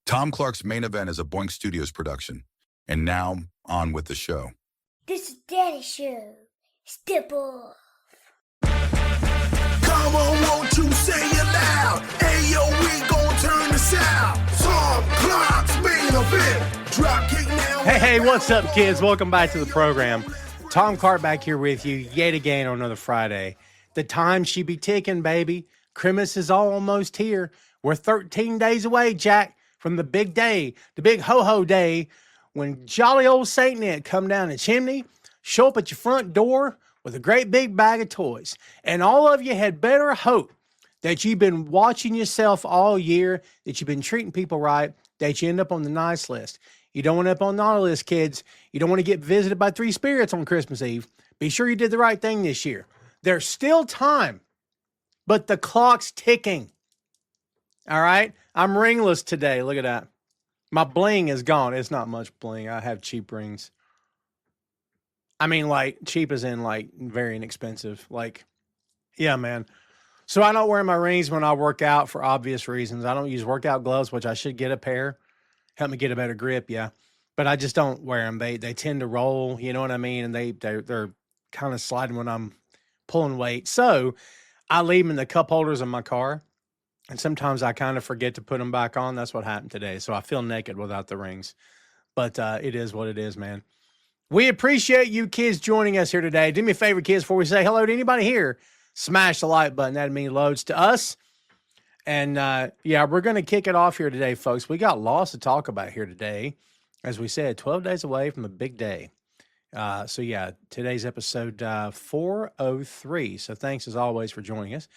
Tom Clark's Main Event is a Boink Studios production. And now, on with the show. This is Daddy's show. Step off. Come on, won't you say it loud? Ayo, we gon' turn this out. Tom Clark's Main Event. Drop kick now. Hey, what's up, kids? Welcome back to the program. Tom Clark back here with you yet again on another Friday. The time she be ticking, baby. Christmas is almost here. We're 13 days away, Jack, from the big day, the big ho-ho day, when jolly old Saint Nick come down the chimney, show up at your front door with a great big bag of toys. And all of you had better hope that you've been watching yourself all year, that you've been treating people right, that you end up on the nice list. You don't want to end up on the naughty list, kids. You don't want to get visited by three spirits on Christmas Eve. Be sure you did the right thing this year. There's still time, but the clock's ticking. All right? I'm ringless today. Look at that. My bling is gone. It's not much bling. I have cheap rings. I mean, like, cheap as in, like, very inexpensive. Like, yeah, man. So I don't wear my rings when I work out for obvious reasons. I don't use workout gloves, which I should get a pair. Help me get a better grip, yeah. But I just don't wear them. They tend to roll, you know what I mean? And they're kind of sliding when I'm pulling weight. So I leave them in the cup holders in my car. And sometimes I kind of forget to put them back on. That's what happened today. So I feel naked without the rings. But it is what it is, man. We appreciate you kids joining us here today. Do me a favor, kids, before we say hello to anybody here, smash the like button. That means loads to us. And, yeah, we're going to kick it off here today, folks. We got lots to talk about here today. As we said, 12 days away from the big day. So, yeah, today's episode 403. So thanks, as always, for joining us.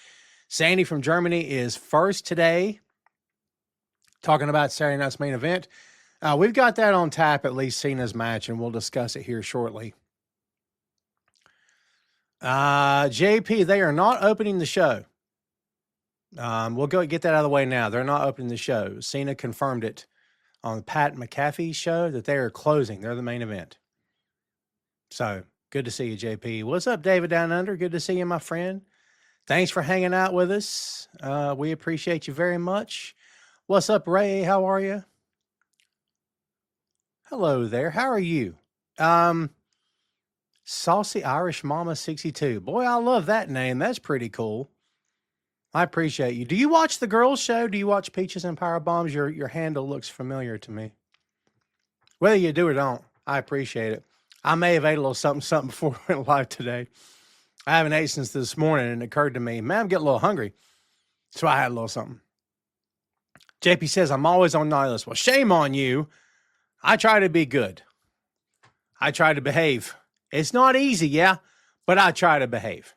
Sandy from Germany is first today, talking about Saturday night's main event. We've got that on tap, at least Cena's match, and we'll discuss it here shortly. JP, they are not opening the show. We'll go get that out of the way now. They're not opening the show. Cena confirmed it on Pat McAfee's show that they are closing. They're the main event. So, good to see you, JP. What's up, David Down Under? Good to see you, my friend. Thanks for hanging out with us. We appreciate you very much. What's up, Ray? How are you? Hello there. How are you? Saucy Irish Mama 62. Boy, I love that name. That's pretty cool. I appreciate you. Do you watch the girls' show? Do you watch Peaches and Power Bombs? Your handle looks familiar to me. Whether you do or don't, I appreciate it. I may have ate a little something before we went live today. I haven't ate since this morning, and it occurred to me, man, I'm getting a little hungry. So I had a little something. JP says, I'm always on naughty list. Well, shame on you. I try to be good. I try to behave. It's not easy, yeah, but I try to behave.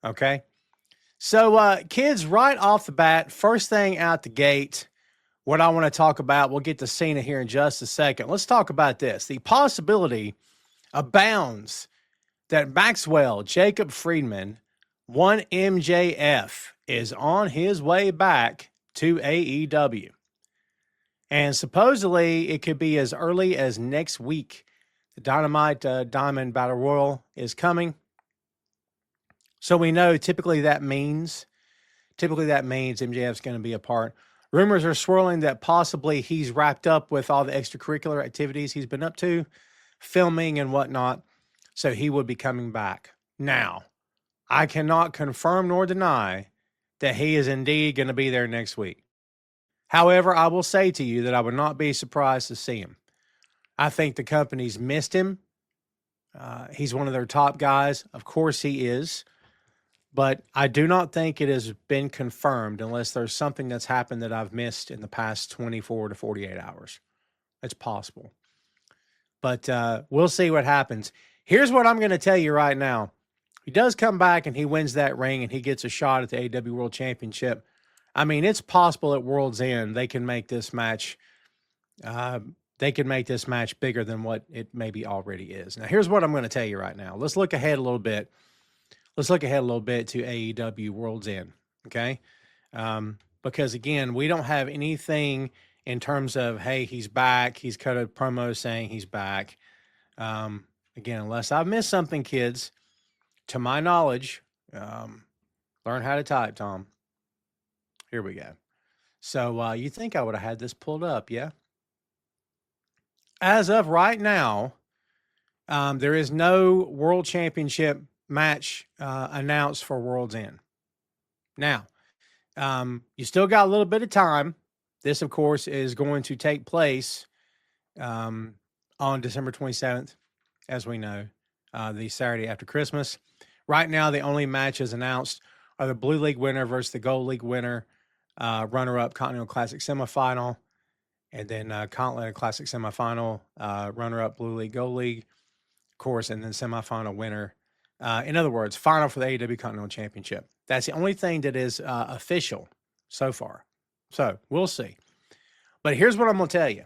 Okay? So, kids, right off the bat, first thing out the gate, what I want to talk about, we'll get to Cena here in just a second. Let's talk about this. The possibility abounds that Maxwell Jacob Friedman, one MJF, is on his way back to AEW. And supposedly it could be as early as next week. The Dynamite Diamond Battle Royal is coming. So we know typically that means MJF's going to be a part. Rumors are swirling that possibly he's wrapped up with all the extracurricular activities he's been up to, filming and whatnot. So he would be coming back. Now, I cannot confirm nor deny that he is indeed going to be there next week. However, I will say to you that I would not be surprised to see him. I think the company's missed him. He's one of their top guys. Of course he is. But I do not think it has been confirmed unless there's something that's happened that I've missed in the past 24 to 48 hours. It's possible. But we'll see what happens. Here's what I'm going to tell you right now. He does come back and he wins that ring and he gets a shot at the AEW World Championship. I mean, it's possible at World's End they can make this match. They can make this match bigger than what it maybe already is. Now, here's what I'm going to tell you right now. Let's look ahead a little bit. Let's look ahead a little bit to AEW World's End, okay? Because, again, we don't have anything in terms of, hey, he's back. He's cut a promo saying he's back. Again, unless I've missed something, kids, to my knowledge, learn how to type, Tom. Here we go. So you think I would have had this pulled up, yeah? As of right now, there is no World Championship match announced for World's End. Now, you still got a little bit of time. This, of course, is going to take place on December 27th, as we know, the Saturday after Christmas. Right now, the only matches announced are the Blue League winner versus the Gold League winner, runner-up Continental Classic semifinal, and then Continental Classic semifinal, runner-up Blue League, Gold League, of course, and then semifinal winner. In other words, final for the AEW Continental Championship. That's the only thing that is official so far. So we'll see. But here's what I'm going to tell you.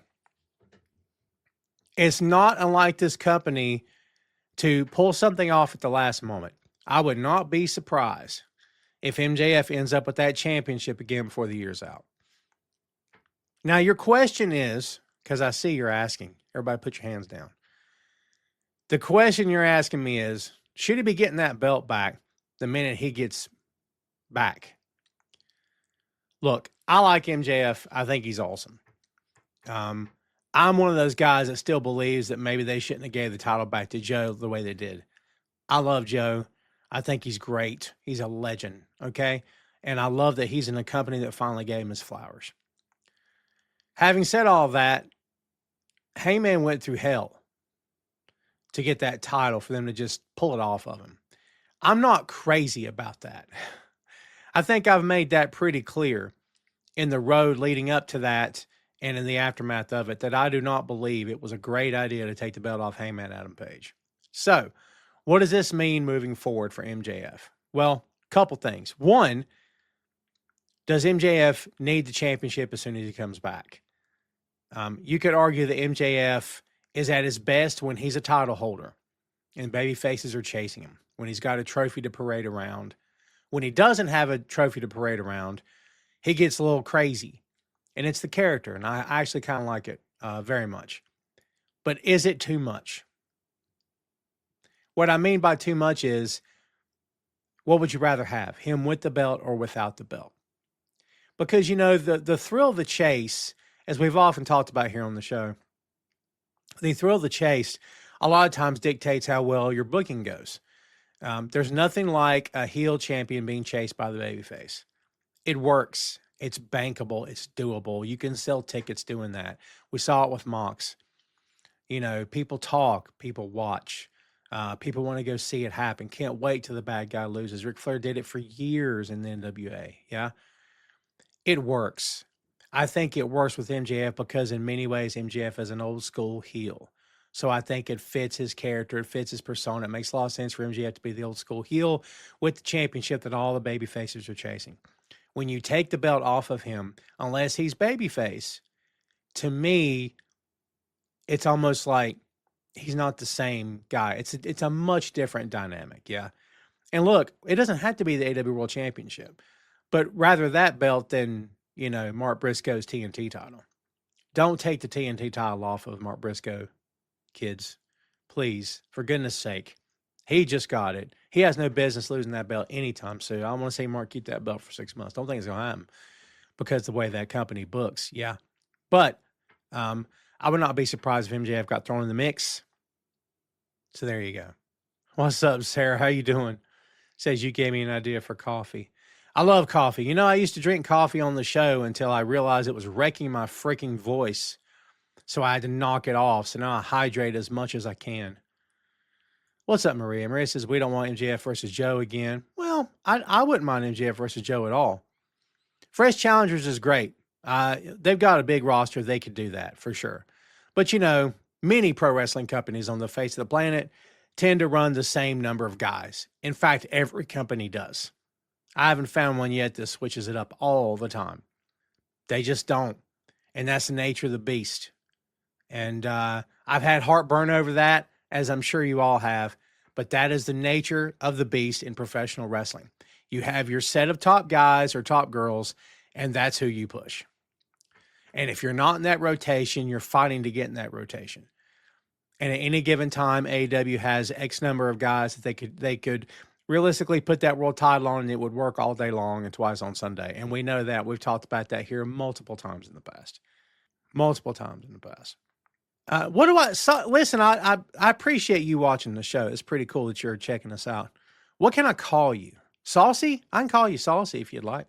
It's not unlike this company to pull something off at the last moment. I would not be surprised if MJF ends up with that championship again before the year's out. Now, your question is, because I see you're asking, everybody put your hands down. The question you're asking me is, should he be getting that belt back the minute he gets back? Look, I like MJF. I think he's awesome. I'm one of those guys that still believes that maybe they shouldn't have gave the title back to Joe the way they did. I love Joe. I think he's great. He's a legend, okay? And I love that he's in a company that finally gave him his flowers. Having said all that, Heyman went through hell to get that title for them to just pull it off of him. I'm not crazy about that. I think I've made that pretty clear in the road leading up to that and in the aftermath of it, that I do not believe it was a great idea to take the belt off Heyman Adam Page. So, what does this mean moving forward for MJF? Well, a couple things. One, does MJF need the championship as soon as he comes back? You could argue that MJF is at his best when he's a title holder and baby faces are chasing him, when he's got a trophy to parade around. When he doesn't have a trophy to parade around, he gets a little crazy. And it's the character, and I actually kind of like it very much. But is it too much? What I mean by too much is, what would you rather have, him with the belt or without the belt? Because, you know, the thrill of the chase, as we've often talked about here on the show, the thrill of the chase a lot of times dictates how well your booking goes. There's nothing like a heel champion being chased by the babyface. It works. It's bankable. It's doable. You can sell tickets doing that. We saw it with Mox. You know, people talk, people watch. People want to go see it happen. Can't wait till the bad guy loses. Ric Flair did it for years in the NWA. Yeah. It works. I think it works with MJF because in many ways, MJF is an old school heel. So I think it fits his character. It fits his persona. It makes a lot of sense for MJF to be the old school heel with the championship that all the baby faces are chasing. When you take the belt off of him, unless he's babyface, to me, it's almost like he's not the same guy. It's a much different dynamic, yeah. And look, it doesn't have to be the AEW World Championship, but rather that belt than, you know, Mark Briscoe's TNT title. Don't take the TNT title off of Mark Briscoe, kids. Please, for goodness sake. He just got it. He has no business losing that belt anytime soon. I want to see Mark keep that belt for 6 months. Don't think it's going to happen because the way that company books, yeah. But I would not be surprised if MJF got thrown in the mix. So there you go. What's up, Sarah? How you doing? Says you gave me an idea for coffee. I love coffee. You know, I used to drink coffee on the show until I realized it was wrecking my freaking voice. So I had to knock it off. So now I hydrate as much as I can. What's up, Maria? Maria says, we don't want MJF versus Joe again. Well, I wouldn't mind MJF versus Joe at all. Fresh Challengers is great. They've got a big roster. They could do that for sure. But, you know, many pro wrestling companies on the face of the planet tend to run the same number of guys. In fact, every company does. I haven't found one yet that switches it up all the time. They just don't. And that's the nature of the beast. And I've had heartburn over that, as I'm sure you all have, but that is the nature of the beast in professional wrestling. You have your set of top guys or top girls, and that's who you push. And if you're not in that rotation, you're fighting to get in that rotation. And at any given time, AEW has X number of guys that they could realistically put that world title on and it would work all day long and twice on Sunday. And we know that. We've talked about that here multiple times in the past. Multiple times in the past. Listen, I appreciate you watching the show. It's pretty cool that you're checking us out. What can I call you? Saucy? I can call you Saucy if you'd like.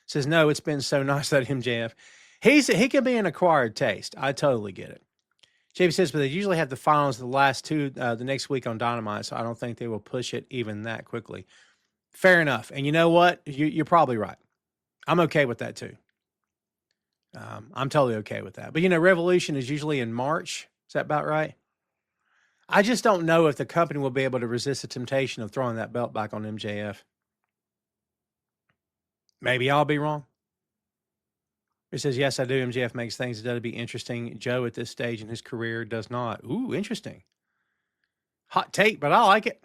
Says, no, it's been so nice that MJF. He can be an acquired taste. I totally get it. JP says, but they usually have the finals the last two the next week on Dynamite, so I don't think they will push it even that quickly. Fair enough. And you know what? You're probably right. I'm okay with that too. I'm totally okay with that. But, Revolution is usually in March. Is that about right? I just don't know if the company will be able to resist the temptation of throwing that belt back on MJF. Maybe I'll be wrong. It says, yes, I do. MJF makes things that be interesting. Joe at this stage in his career does not. Ooh, interesting. Hot take, but I like it.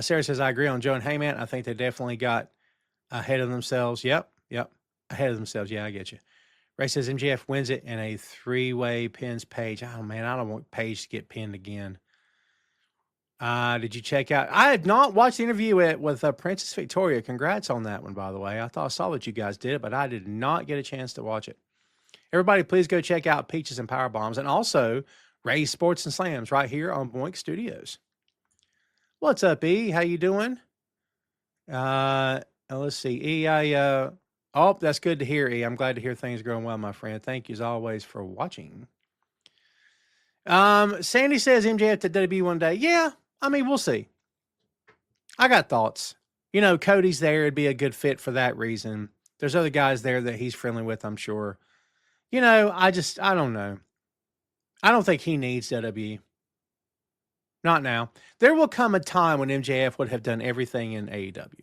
Sarah says, I agree on Joe and Heyman. I think they definitely got ahead of themselves. Yep. Ahead of themselves. Yeah, I get you. Ray says, MJF wins it in a 3-way pins Page. Oh, man, I don't want Page to get pinned again. Did you check out? I have not watched the interview with Princess Victoria. Congrats on that one, by the way. I saw that you guys did it, but I did not get a chance to watch it. Everybody, please go check out Peaches and Power Bombs and also Ray's Sports and Slams right here on Boink Studios. What's up, E? How you doing? Let's see. E, that's good to hear, E. I'm glad to hear things are going well, my friend. Thank you as always for watching. Sandy says MJF to WWE one day. Yeah, I mean, we'll see. I got thoughts. Cody's there. It'd be a good fit for that reason. There's other guys there that he's friendly with, I'm sure. I don't know. I don't think he needs WWE. Not now. There will come a time when MJF would have done everything in AEW.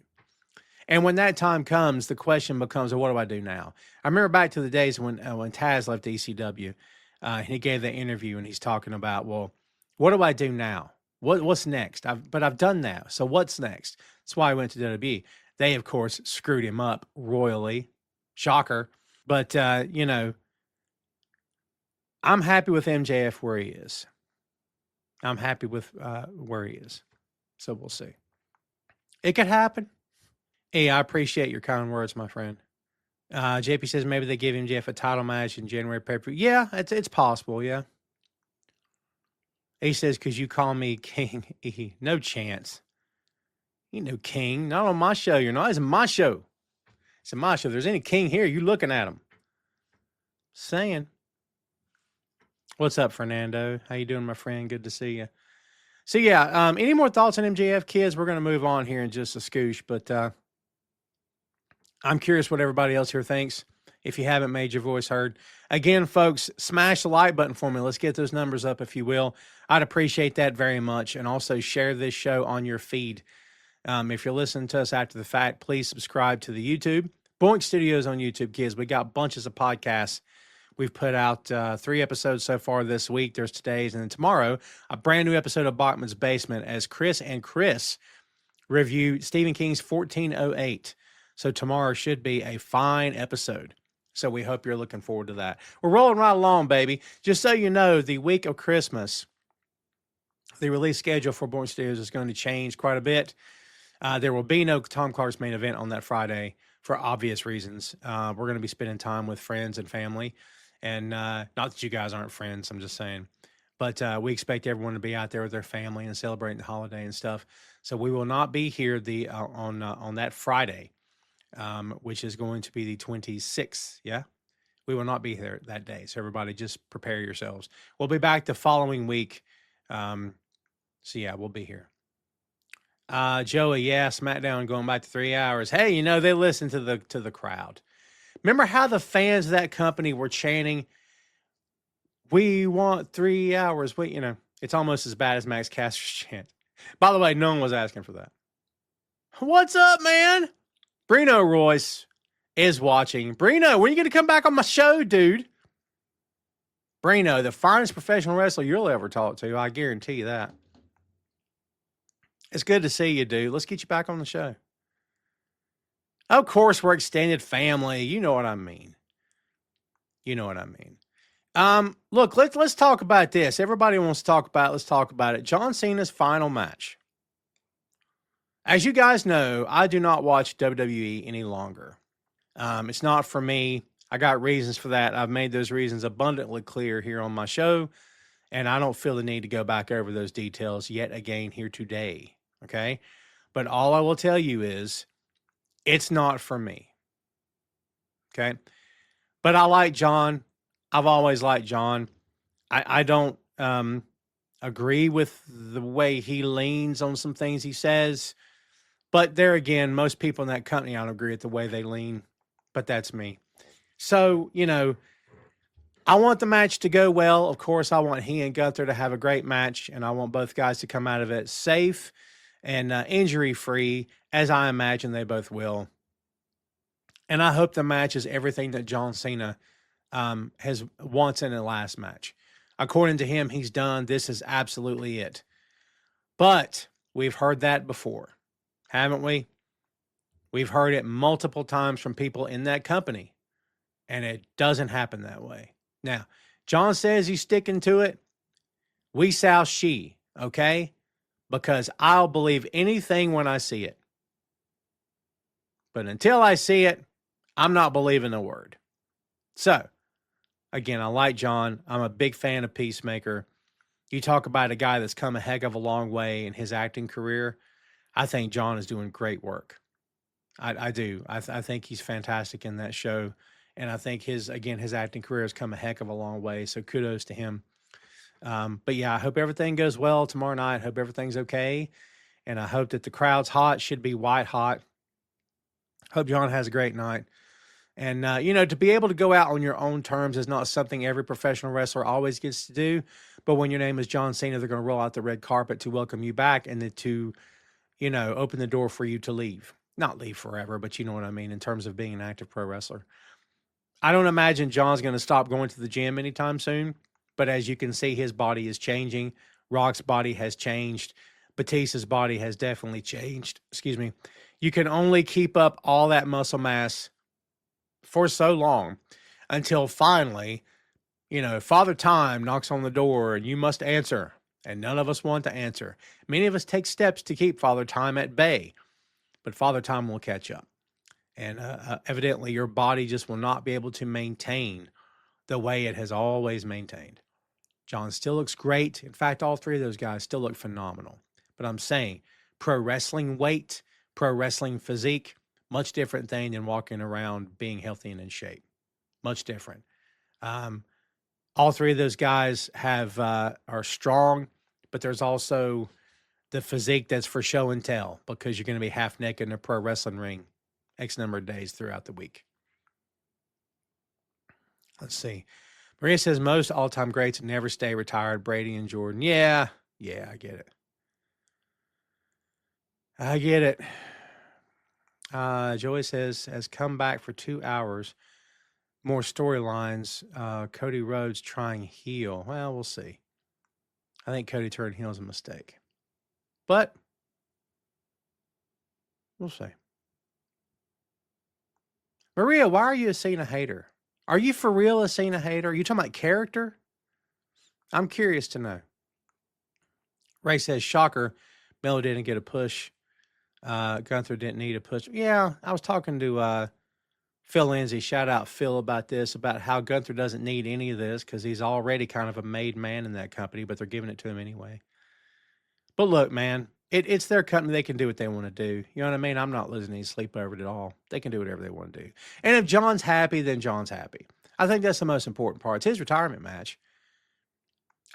And when that time comes, the question becomes, well, what do I do now? I remember back to the days when Taz left ECW. He gave that interview and he's talking about, well, what do I do now? What's next? But I've done that. So what's next? That's why I went to WWE. They, of course, screwed him up royally. Shocker. But, I'm happy with MJF where he is. I'm happy with where he is. So we'll see. It could happen. Hey, I appreciate your kind words, my friend. JP says maybe they give MJF a title match in January pay-per-view. Yeah, it's possible, yeah. He says, because you call me king. No chance. You ain't no king. Not on my show, you're not. It's my show. It's my show. If there's any king here, you looking at him. Saying. What's up, Fernando? How you doing, my friend? Good to see you. So, yeah, any more thoughts on MJF, kids? We're going to move on here in just a scoosh, but I'm curious what everybody else here thinks. If you haven't made your voice heard. Again, folks, smash the like button for me. Let's get those numbers up, if you will. I'd appreciate that very much. And also share this show on your feed. If you're listening to us after the fact, please subscribe to the YouTube. Boink Studios on YouTube, kids. We got bunches of podcasts. We've put out 3 episodes so far this week. There's today's. And then tomorrow, a brand new episode of Bachman's Basement as Chris review Stephen King's 1408. So tomorrow should be a fine episode. So we hope you're looking forward to that. We're rolling right along, baby. Just so you know, the week of Christmas, the release schedule for Boink Studios is going to change quite a bit. There will be no Tom Clark's main event on that Friday for obvious reasons. We're going to be spending time with friends and family. And not that you guys aren't friends, I'm just saying. But we expect everyone to be out there with their family and celebrating the holiday and stuff. So we will not be here on that Friday. Which is going to be the 26th. Yeah, we will not be there that day. So everybody just prepare yourselves. We'll be back the following week. So yeah, we'll be here. Joey, yeah, SmackDown going back to 3 hours. Hey, they listen to the crowd. Remember how the fans of that company were chanting, "We want 3 hours." It's almost as bad as Max Caster's chant. By the way, no one was asking for that. What's up, man? Brino Royce is watching. Brino, when are you going to come back on my show, dude? Brino, the finest professional wrestler you'll ever talk to. I guarantee you that. It's good to see you, dude. Let's get you back on the show. Of course, we're extended family. You know what I mean. Look, let's talk about this. Everybody wants to talk about it. Let's talk about it. John Cena's final match. As you guys know, I do not watch WWE any longer. It's not for me. I got reasons for that. I've made those reasons abundantly clear here on my show, and I don't feel the need to go back over those details yet again here today. Okay. But all I will tell you is it's not for me. Okay. But I like John. I've always liked John. I don't agree with the way he leans on some things he says. But there again, most people in that company, I don't agree with the way they lean. But that's me. So, I want the match to go well. Of course, I want he and Gunther to have a great match, and I want both guys to come out of it safe and injury-free, as I imagine they both will. And I hope the match is everything that John Cena has wants in the last match. According to him, he's done. This is absolutely it. But we've heard that before, haven't we? We've heard it multiple times from people in that company, and it doesn't happen that way. Now, John says he's sticking to it. We shall see, okay? Because I'll believe anything when I see it. But until I see it, I'm not believing a word. So, again, I like John. I'm a big fan of Peacemaker. You talk about a guy that's come a heck of a long way in his acting career. I think John is doing great work. I do. I think he's fantastic in that show. And I think his acting career has come a heck of a long way. So kudos to him. But yeah, I hope everything goes well tomorrow night. I hope everything's okay. And I hope that the crowd's hot, should be white hot. Hope John has a great night. And, to be able to go out on your own terms is not something every professional wrestler always gets to do. But when your name is John Cena, they're going to roll out the red carpet to welcome you back and then to, open the door for you to leave. Not leave forever, but you know what I mean in terms of being an active pro wrestler. I don't imagine John's going to stop going to the gym anytime soon. But as you can see, his body is changing. Rock's body has changed. Batista's body has definitely changed. Excuse me. You can only keep up all that muscle mass for so long until finally, Father Time knocks on the door and you must answer. And none of us want to answer. Many of us take steps to keep Father Time at bay. But Father Time will catch up. And evidently your body just will not be able to maintain the way it has always maintained. John still looks great. In fact, all three of those guys still look phenomenal. But I'm saying pro wrestling weight, pro wrestling physique, much different thing than walking around being healthy and in shape. Much different. All three of those guys are strong, but there's also the physique that's for show and tell because you're going to be half naked in a pro wrestling ring X number of days throughout the week. Let's see. Maria says most all-time greats never stay retired. Brady and Jordan. Yeah, I get it. Joey says, has come back for 2 hours. More storylines. Cody Rhodes trying heel. Well, we'll see. I think Cody turning heel is a mistake. But we'll see. Maria, why are you a Cena hater? Are you for real a Cena hater? Are you talking about character? I'm curious to know. Ray says, shocker, Melo didn't get a push. Gunther didn't need a push. Yeah, I was talking to Phil Lindsay. Shout out Phil about this, about how Gunther doesn't need any of this because he's already kind of a made man in that company, but they're giving it to him anyway. But look, man, it's their company. They can do what they want to do. You know what I mean? I'm not losing any sleep over it at all. They can do whatever they want to do. And if John's happy, then John's happy. I think that's the most important part. It's his retirement match.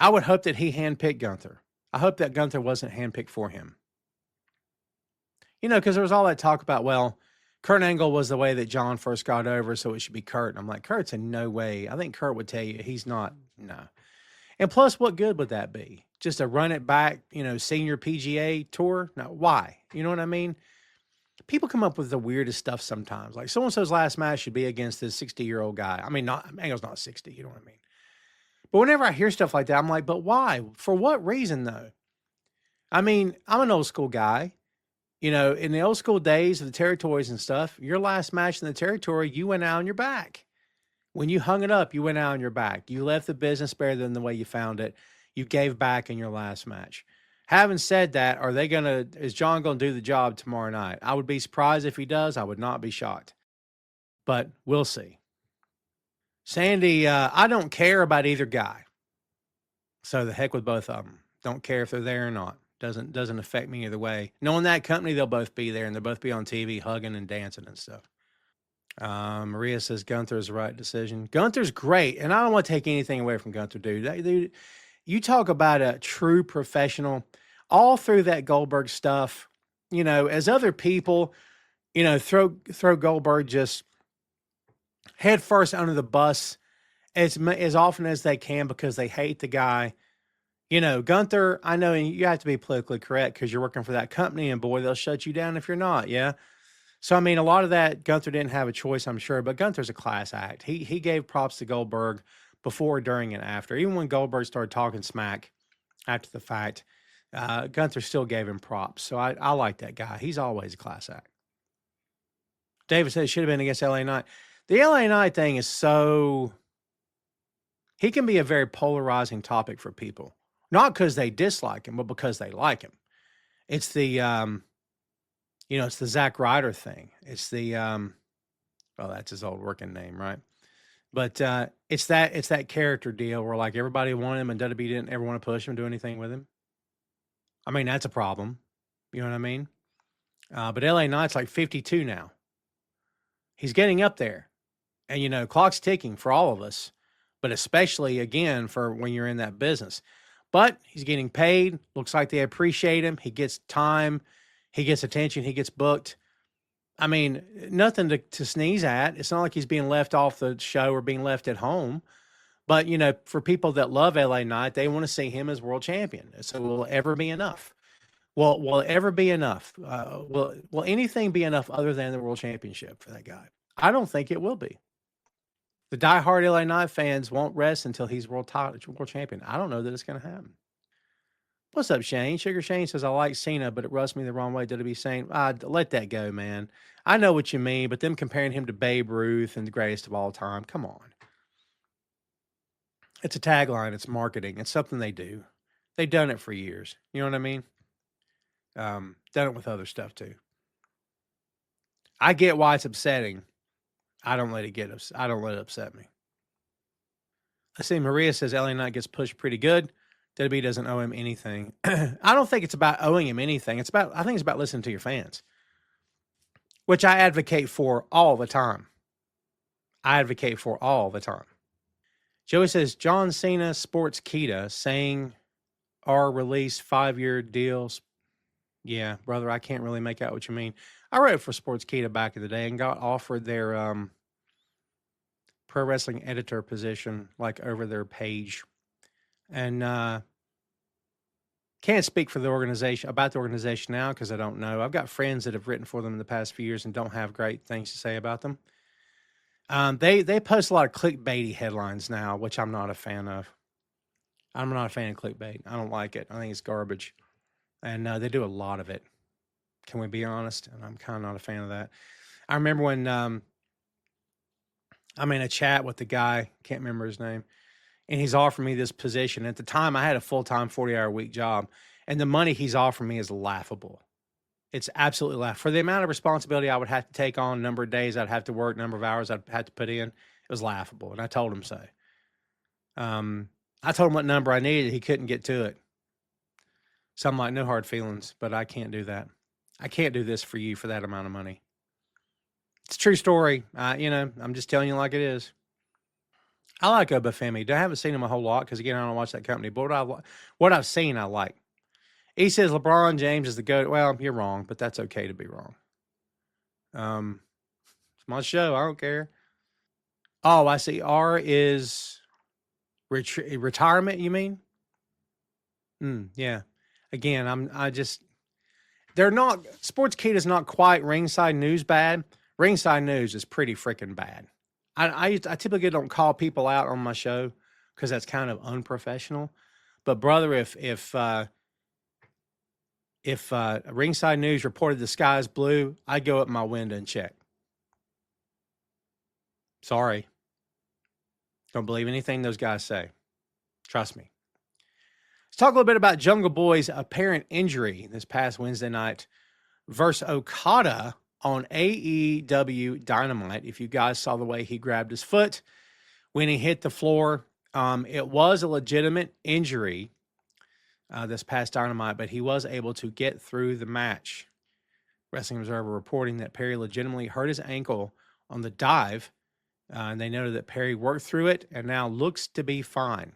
I would hope that he handpicked Gunther. I hope that Gunther wasn't handpicked for him. Because there was all that talk about, well, Kurt Angle was the way that John first got over, so it should be Kurt. And I'm like, Kurt's in no way. I think Kurt would tell you he's not. No. And plus, what good would that be? Just to run it back, senior PGA tour? No, why? You know what I mean? People come up with the weirdest stuff sometimes. Like, so-and-so's last match should be against this 60-year-old guy. I mean, Angle's not 60, you know what I mean? But whenever I hear stuff like that, I'm like, but why? For what reason, though? I mean, I'm an old school guy. In the old school days of the territories and stuff, your last match in the territory, you went out on your back. When you hung it up, you went out on your back. You left the business better than the way you found it. You gave back in your last match. Having said that, is John going to do the job tomorrow night? I would be surprised if he does. I would not be shocked. But we'll see. Sandy, I don't care about either guy. So the heck with both of them. Don't care if they're there or not. Doesn't affect me either way. Knowing that company, they'll both be there and they'll both be on TV hugging and dancing and stuff. Maria says Gunther's the right decision. Gunther's great, and I don't want to take anything away from Gunther, dude. You talk about a true professional. All through that Goldberg stuff, as other people, throw Goldberg just head first under the bus as often as they can because they hate the guy. Gunther, I know you have to be politically correct because you're working for that company, and boy, they'll shut you down if you're not. Yeah. So, I mean, a lot of that, Gunther didn't have a choice, I'm sure, but Gunther's a class act. He gave props to Goldberg before, during, and after. Even when Goldberg started talking smack after the fact, Gunther still gave him props. So I like that guy. He's always a class act. David said it should have been against LA Knight. The LA Knight thing is he can be a very polarizing topic for people. Not because they dislike him, but because they like him. It's the, it's the Zack Ryder thing. It's the, that's his old working name, right? But it's that character deal where like everybody wanted him and WWE didn't ever want to push him, do anything with him. I mean, that's a problem. You know what I mean? But LA Knight's like 52 now. He's getting up there. And, clock's ticking for all of us, but especially, again, for when you're in that business. But he's getting paid. Looks like they appreciate him. He gets time. He gets attention. He gets booked. I mean, nothing to sneeze at. It's not like he's being left off the show or being left at home. But, for people that love LA Knight, they want to see him as world champion. So will it ever be enough? Well, will it ever be enough? Will anything be enough other than the world championship for that guy? I don't think it will be. The diehard LA Knight fans won't rest until he's world champion. I don't know that it's going to happen. What's up, Shane? Sugar Shane says, I like Cena, but it rubs me the wrong way. WWE saying, let that go, man. I know what you mean, but them comparing him to Babe Ruth and the greatest of all time, come on. It's a tagline. It's marketing. It's something they do. They've done it for years. You know what I mean? Done it with other stuff, too. I get why it's upsetting. I don't let it upset me. I see Maria says LA Knight gets pushed pretty good. WWE doesn't owe him anything. I don't think it's about owing him anything. I think it's about listening to your fans, which I advocate for all the time. Joey says John Cena Sports Kita saying our release 5-year deals. Yeah, brother, I can't really make out what you mean. I wrote for Sports Kita back in the day and got offered their pro wrestling editor position, like over their page. And can't speak for the organization about the organization now because I don't know. I've got friends that have written for them in the past few years and don't have great things to say about them. They post a lot of clickbaity headlines now, which I'm not a fan of. I'm not a fan of clickbait. I don't like it. I think it's garbage. And they do a lot of it. Can we be honest? And I'm kind of not a fan of that. I remember when I'm in a chat with the guy, can't remember his name, and he's offering me this position. At the time, I had a full-time 40-hour-a-week job, and the money he's offering me is laughable. It's absolutely laughable. For the amount of responsibility I would have to take on, number of days I'd have to work, number of hours I'd have to put in, it was laughable, and I told him so. I told him what number I needed. He couldn't get to it. So I'm like, no hard feelings, but I can't do that. I can't do this for you for that amount of money. It's a true story. I'm just telling you like it is. I like Obafemi. I haven't seen him a whole lot because, again, I don't watch that company. But what I've seen, I like. He says LeBron James is the GOAT. Well, you're wrong, but that's okay to be wrong. It's my show. I don't care. Oh, I see. R is retirement, you mean? Yeah. Again, they're not, Sports Kid is not quite Ringside News bad. Ringside News is pretty freaking bad. I typically don't call people out on my show because that's kind of unprofessional. But brother, if Ringside News reported the sky's blue, I'd go up my window and check. Sorry. Don't believe anything those guys say. Trust me. talk a little bit about Jungle Boy's apparent injury this past Wednesday night versus Okada on AEW Dynamite. If you guys saw the way he grabbed his foot when he hit the floor, it was a legitimate injury this past Dynamite, but he was able to get through the match. Wrestling Observer reporting that Perry legitimately hurt his ankle on the dive, and they noted that Perry worked through it and now looks to be fine.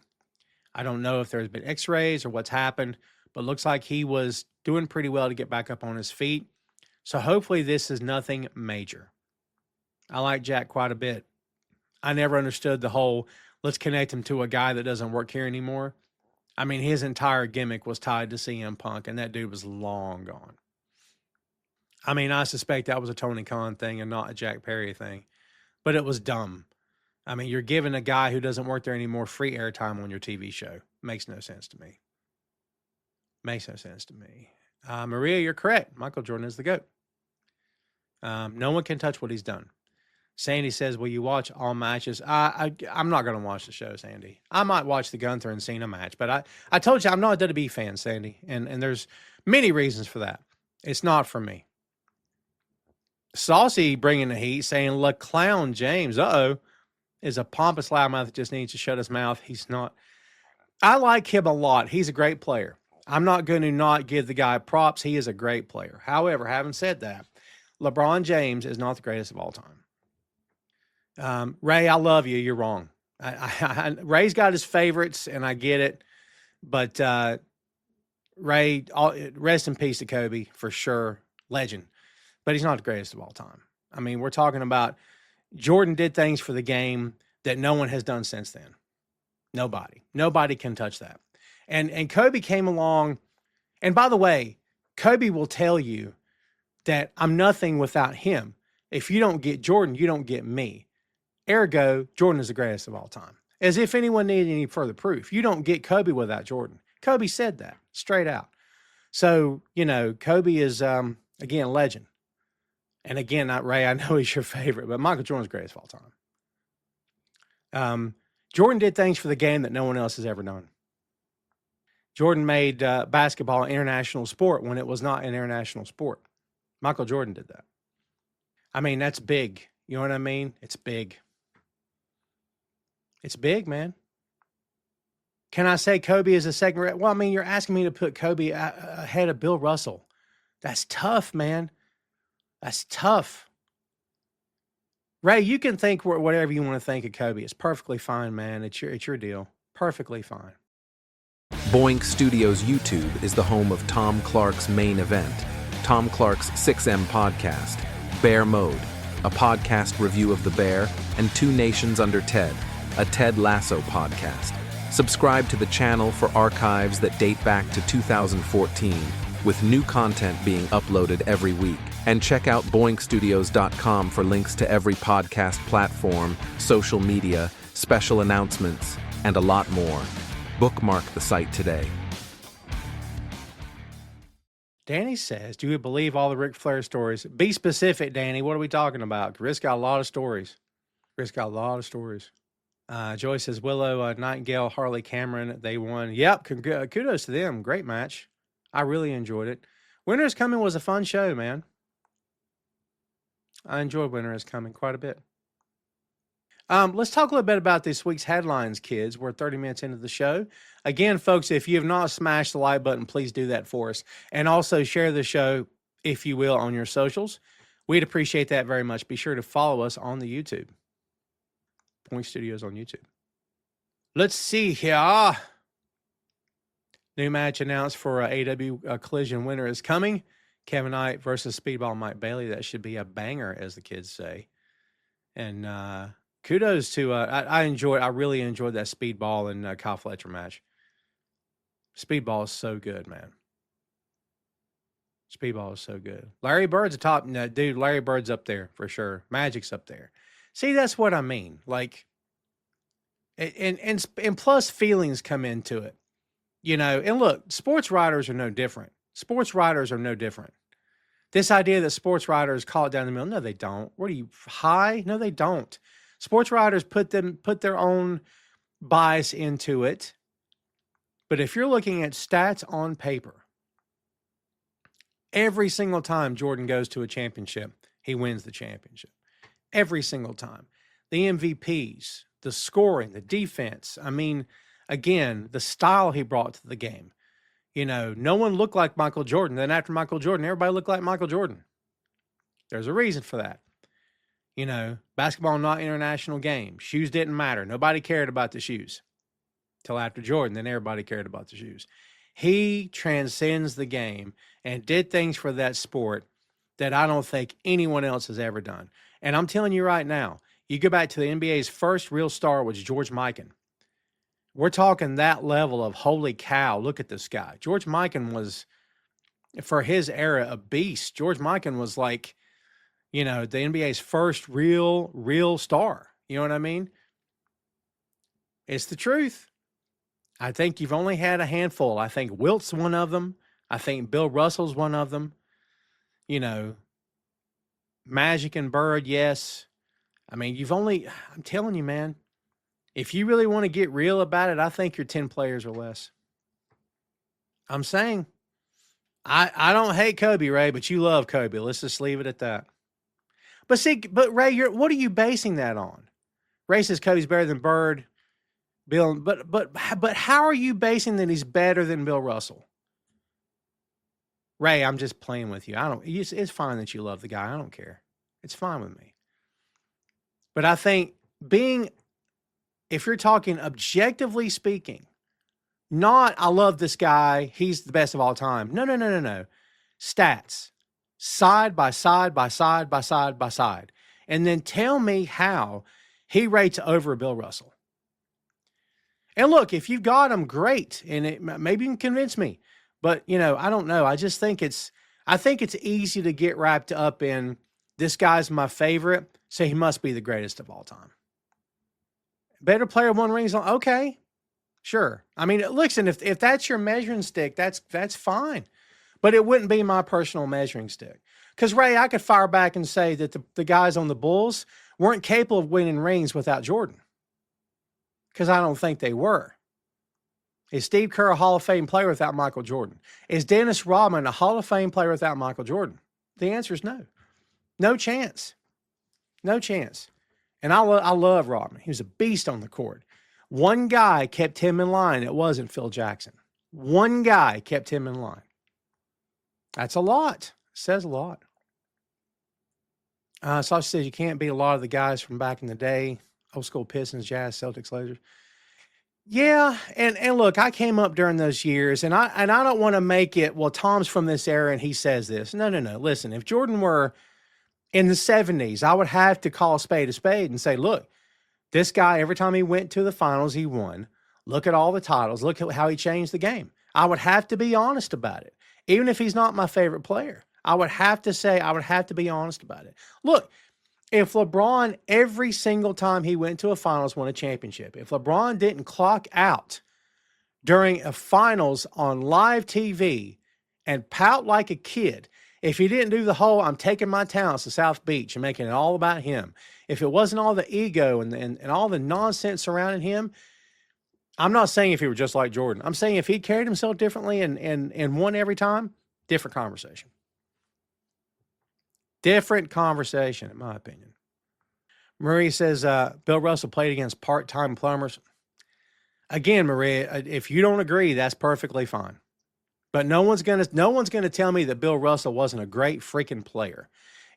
I don't know if there's been x-rays or what's happened, but looks like he was doing pretty well to get back up on his feet. So hopefully this is nothing major. I like Jack quite a bit. I never understood the whole, let's connect him to a guy that doesn't work here anymore. I mean, his entire gimmick was tied to CM Punk, and that dude was long gone. I mean, I suspect that was a Tony Khan thing and not a Jack Perry thing, but it was dumb. I mean, you're giving a guy who doesn't work there anymore free airtime on your TV show. Makes no sense to me. Makes no sense to me. Maria, you're correct. Michael Jordan is the GOAT. No one can touch what he's done. Sandy says, will you watch all matches? I'm not going to watch the show, Sandy. I might watch the Gunther and Cena match, but I told you I'm not a WWE fan, Sandy, and there's many reasons for that. It's not for me. Saucy bringing the heat, saying, La Clown James, is a pompous loudmouth that just needs to shut his mouth. He's not. I like him a lot. He's a great player. I'm not going to not give the guy props. He is a great player. However, having said that, LeBron James is not the greatest of all time. Ray, I love you. You're wrong. Ray's got his favorites, and I get it. But Ray, rest in peace to Kobe, for sure. Legend. But he's not the greatest of all time. I mean, we're talking about Jordan did things for the game that no one has done since then. Nobody can touch that. And Kobe came along. And by the way, Kobe will tell you that I'm nothing without him. If you don't get Jordan, you don't get me. Ergo, Jordan is the greatest of all time. As if anyone needed any further proof. You don't get Kobe without Jordan. Kobe said that straight out. So, Kobe is, again, legend. And again, not Ray, I know he's your favorite, but Michael Jordan's greatest of all time. Jordan did things for the game that no one else has ever done. Jordan made basketball an international sport when it was not an international sport. Michael Jordan did that. I mean, that's big. You know what I mean? It's big. It's big, man. Can I say Kobe is a second? Well, I mean, you're asking me to put Kobe ahead of Bill Russell. That's tough, man. That's tough. Ray, you can think whatever you want to think of Kobe. It's perfectly fine, man. It's your deal. Perfectly fine. Boink Studios YouTube is the home of Tom Clark's Main Event, Tom Clark's 6M podcast, Bear Mode, a podcast review of The Bear, and Two Nations Under Ted, a Ted Lasso podcast. Subscribe to the channel for archives that date back to 2014, with new content being uploaded every week. And check out boinkstudios.com for links to every podcast platform, social media, special announcements, and a lot more. Bookmark the site today. Danny says, do you believe all the Ric Flair stories? Be specific, Danny. What are we talking about? Rick's got a lot of stories. Joy says, Willow, Nightingale, Harley Cameron, they won. Yep, kudos to them. Great match. I really enjoyed it. Winter is Coming was a fun show, man. I enjoyed Winter is Coming quite a bit. Let's talk a little bit about this week's headlines, kids. We're 30 minutes into the show. Again, folks, if you have not smashed the like button, please do that for us. And also share the show, if you will, on your socials. We'd appreciate that very much. Be sure to follow us on the YouTube. Boink Studios on YouTube. Let's see here. New match announced for AEW Collision. Winner is coming. Kevin Knight versus Speedball Mike Bailey. That should be a banger, as the kids say. And kudos to I really enjoyed that Speedball and Kyle Fletcher match. Speedball is so good, man. Speedball is so good. Larry Bird's a top dude. Larry Bird's up there for sure. Magic's up there. See, that's what I mean. Like, and plus feelings come into it, And look, sports writers are no different. This idea that sports writers call it down the middle, no, they don't. What are you, high? No, they don't. Sports writers put their own bias into it, But if you're looking at stats on paper, every single time Jordan goes to a championship, he wins the championship. Every single time. The MVPs, the scoring, the defense. I mean, again, the style he brought to the game. You know, no one looked like Michael Jordan. Then after Michael Jordan, everybody looked like Michael Jordan. There's a reason for that. You know, basketball not international game. Shoes didn't matter. Nobody cared about the shoes till after Jordan. Then everybody cared about the shoes. He transcends the game and did things for that sport that I don't think anyone else has ever done. And I'm telling you right now, you go back to the NBA's first real star was George Mikan. We're talking that level of holy cow, look at this guy. George Mikan was, for his era, a beast. George Mikan was like, you know, the NBA's first real star. You know what I mean? It's the truth. I think you've only had a handful. I think Wilt's one of them. I think Bill Russell's one of them. You know, Magic and Bird, yes. I mean, I'm telling you, man, if you really want to get real about it, I think you're 10 players or less. I'm saying, I don't hate Kobe, Ray, but you love Kobe. Let's just leave it at that. But Ray, what are you basing that on? Ray says Kobe's better than Bird, Bill, but how are you basing that he's better than Bill Russell? Ray, I'm just playing with you. It's fine that you love the guy. I don't care. It's fine with me. But I think if you're talking objectively speaking, not I love this guy, he's the best of all time. No. Stats. Side by side by side by side by side. And then tell me how he rates over Bill Russell. And look, if you've got him, great. And maybe you can convince me. But, you know, I don't know. I just think it's easy to get wrapped up in this guy's my favorite, so he must be the greatest of all time. Better player, won rings. Okay, sure. I mean, listen, if that's your measuring stick, that's fine. But it wouldn't be my personal measuring stick. Because, Ray, I could fire back and say that the guys on the Bulls weren't capable of winning rings without Jordan. Because I don't think they were. Is Steve Kerr a Hall of Fame player without Michael Jordan? Is Dennis Rodman a Hall of Fame player without Michael Jordan? The answer is no. No chance. No chance. And I love Rodman. He was a beast on the court. One guy kept him in line. It wasn't Phil Jackson. One guy kept him in line. That's a lot. It says a lot. Sausage says you can't beat a lot of the guys from back in the day. Old school Pistons, Jazz, Celtics, Blazers. Yeah, and look, I came up during those years, and I don't want to make it, well, Tom's from this era and he says this. No. Listen, if Jordan were in the 70s, I would have to call a spade and say, look, this guy, every time he went to the finals, he won. Look at all the titles. Look at how he changed the game. I would have to be honest about it. Even if he's not my favorite player, I would have to be honest about it. Look, if LeBron, every single time he went to a finals, won a championship, if LeBron didn't clock out during a finals on live TV and pout like a kid, if he didn't do the whole, I'm taking my talents to South Beach and making it all about him, if it wasn't all the ego and all the nonsense surrounding him, I'm not saying if he were just like Jordan. I'm saying if he carried himself differently and won every time, different conversation. Different conversation, in my opinion. Marie says, Bill Russell played against part-time plumbers. Again, Marie, if you don't agree, that's perfectly fine. But no one's gonna tell me that Bill Russell wasn't a great freaking player.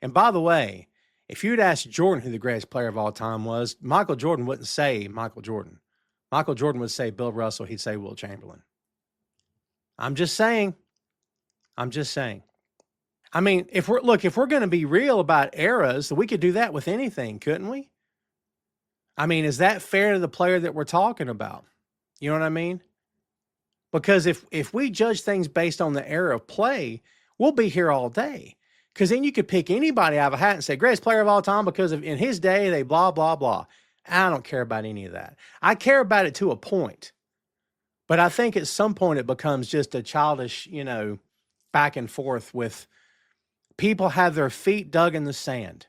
And by the way, if you'd asked Jordan who the greatest player of all time was, Michael Jordan wouldn't say Michael Jordan. Michael Jordan would say Bill Russell. He'd say Wilt Chamberlain. I'm just saying. I mean, if we're going to be real about eras, we could do that with anything, couldn't we? I mean, is that fair to the player that we're talking about? You know what I mean? Because if we judge things based on the era of play, we'll be here all day. Because then you could pick anybody out of a hat and say, greatest player of all time because in his day, they blah, blah, blah. I don't care about any of that. I care about it to a point. But I think at some point it becomes just a childish, back and forth with people have their feet dug in the sand.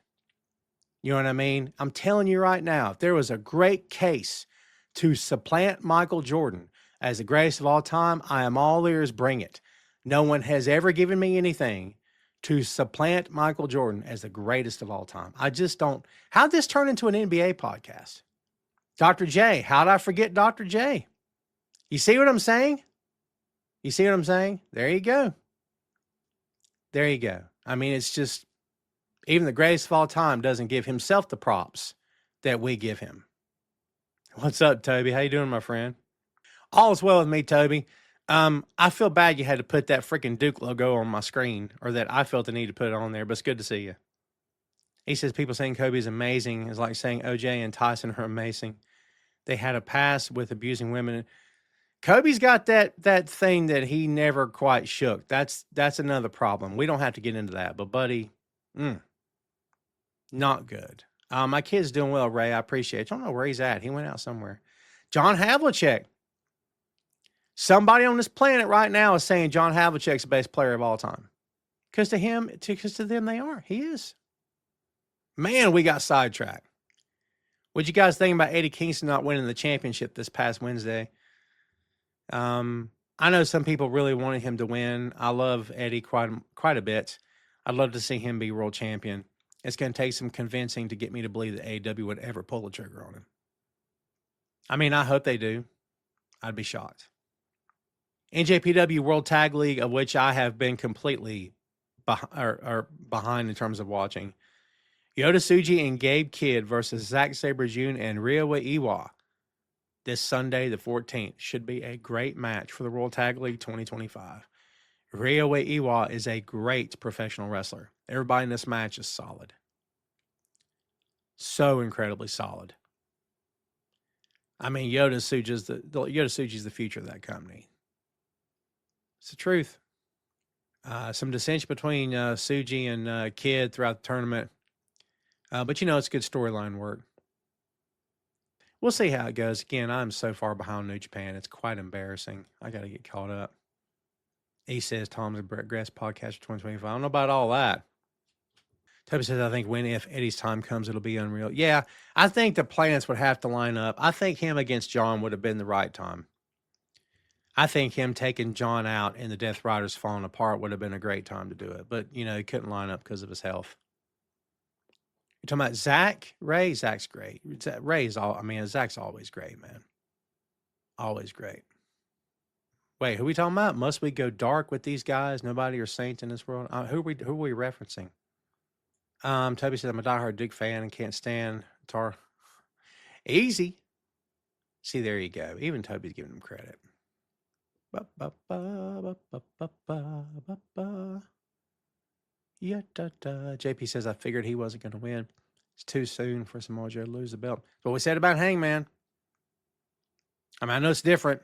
You know what I mean? I'm telling you right now, if there was a great case to supplant Michael Jordan as the greatest of all time, I am all ears. Bring it. No one has ever given me anything to supplant Michael Jordan as the greatest of all time. I just don't. How'd this turn into an NBA podcast? Dr. J. How'd I forget Dr. J? You see what I'm saying? You see what I'm saying? There you go. There you go. I mean, it's just, even the greatest of all time doesn't give himself the props that we give him. What's up, Toby? How you doing, my friend? All is well with me, Toby. I feel bad you had to put that freaking Duke logo on my screen, or that I felt the need to put it on there, but it's good to see you. He says people saying Kobe's amazing is like saying OJ and Tyson are amazing. They had a past with abusing women. Kobe's got that thing that he never quite shook. That's another problem. We don't have to get into that, but buddy, not good. My kid's doing well, Ray. I appreciate it. I don't know where he's at. He went out somewhere. John Havlicek. Somebody on this planet right now is saying John Havlicek's the best player of all time. Because to them, they are. He is. Man, we got sidetracked. What'd you guys think about Eddie Kingston not winning the championship this past Wednesday? I know some people really wanted him to win. I love Eddie quite a bit. I'd love to see him be world champion. It's going to take some convincing to get me to believe that AEW would ever pull the trigger on him. I mean, I hope they do. I'd be shocked. NJPW World Tag League, of which I have been completely behind in terms of watching. Yota Tsuji and Gabe Kidd versus Zack Sabre Jr. and Ryowa Iwa this Sunday, the 14th. Should be a great match for the World Tag League 2025. Ryowa Iwa is a great professional wrestler. Everybody in this match is solid. So incredibly solid. I mean, Yota Tsuji's the future of that company. It's the truth. Some dissension between Tsuji and Kidd throughout the tournament. But, it's good storyline work. We'll see how it goes. Again, I'm so far behind New Japan. It's quite embarrassing. I got to get caught up. He says Tom's a Brett Grass podcast for 2025. I don't know about all that. Toby says, I think when, if Eddie's time comes, it'll be unreal. Yeah, I think the planets would have to line up. I think him against John would have been the right time. I think him taking John out and the Death Riders falling apart would have been a great time to do it. But, he couldn't line up because of his health. You're talking about Zach? Ray? Zach's great. Zach's always great, man. Always great. Wait, who are we talking about? Must we go dark with these guys? Nobody are saints in this world? Who are we referencing? Toby said, I'm a diehard Duke fan and can't stand Tar. Easy. See, there you go. Even Toby's giving him credit. JP says, I figured he wasn't going to win. It's too soon for Samoa Joe to lose the belt. But we said about Hangman. I know it's different.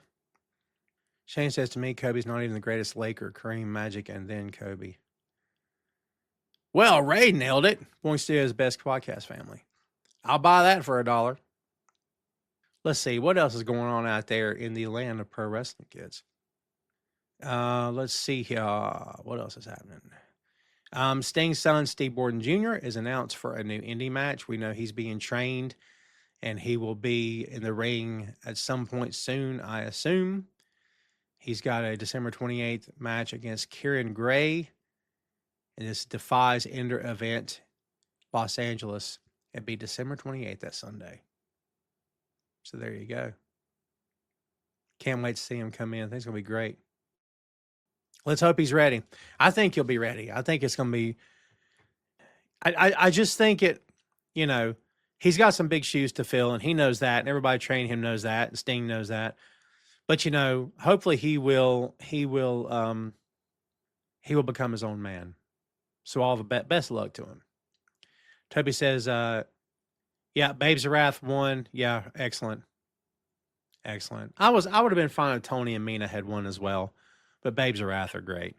Shane says to me, Kobe's not even the greatest Laker. Kareem, Magic, and then Kobe. Well, Ray nailed it. Boink Studios' best podcast family. I'll buy that for $1. Let's see. What else is going on out there in the land of pro wrestling, kids? Let's see here. What else is happening? Sting's son, Steve Borden Jr., is announced for a new indie match. We know he's being trained, and he will be in the ring at some point soon, I assume. He's got a December 28th match against Kieran Gray in this Defies Ender event, Los Angeles. It'll be December 28th, that Sunday. So there you go. Can't wait to see him come in. I think it's going to be great. Let's hope he's ready. I think he'll be ready. I think it's going to be... I just think it, he's got some big shoes to fill, and he knows that, and everybody training him knows that, and Sting knows that. But, hopefully he will become his own man. So all the best luck to him. Toby says, Babes of Wrath won. Yeah, excellent. Excellent. I would have been fine if Tony and Mina had won as well, but Babes of Wrath are great.